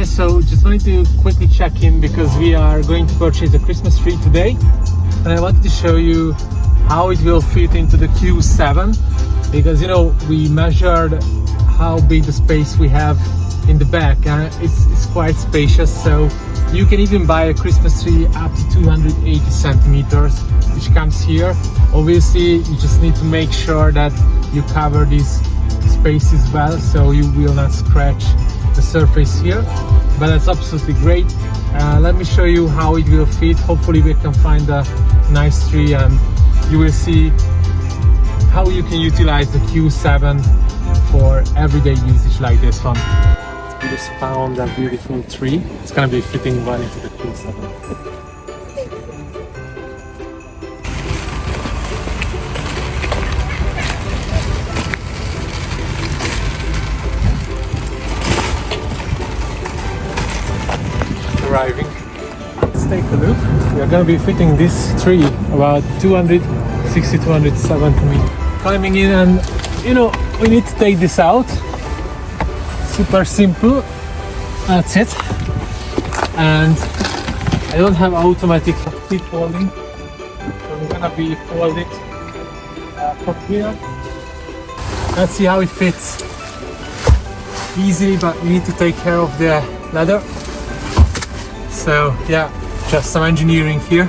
guys, so just wanted to quickly check in because we are going to purchase a Christmas tree today, and I wanted to show you how it will fit into the Q7, because you know we measured how big the space we have in the back, and it's quite spacious. So you can even buy a Christmas tree up to 280 centimeters, which comes here. Obviously you just need to make sure that you cover these spaces well, so you will not scratch the surface here, but that's absolutely great. Let me show you how it will fit. Hopefully we can find a nice tree, and you will see how you can utilize the Q7 for everyday usage like this one. We just found a beautiful tree. It's gonna be fitting right into the Q7. Arriving. Let's take a look. We are going to be fitting this tree about 260-270 meters. Climbing in, and you know we need to take this out. Super simple. That's it. And I don't have automatic clip folding, so I'm gonna be folded from here. Let's see how it fits. Easily, but we need to take care of the leather. So yeah, just some engineering here.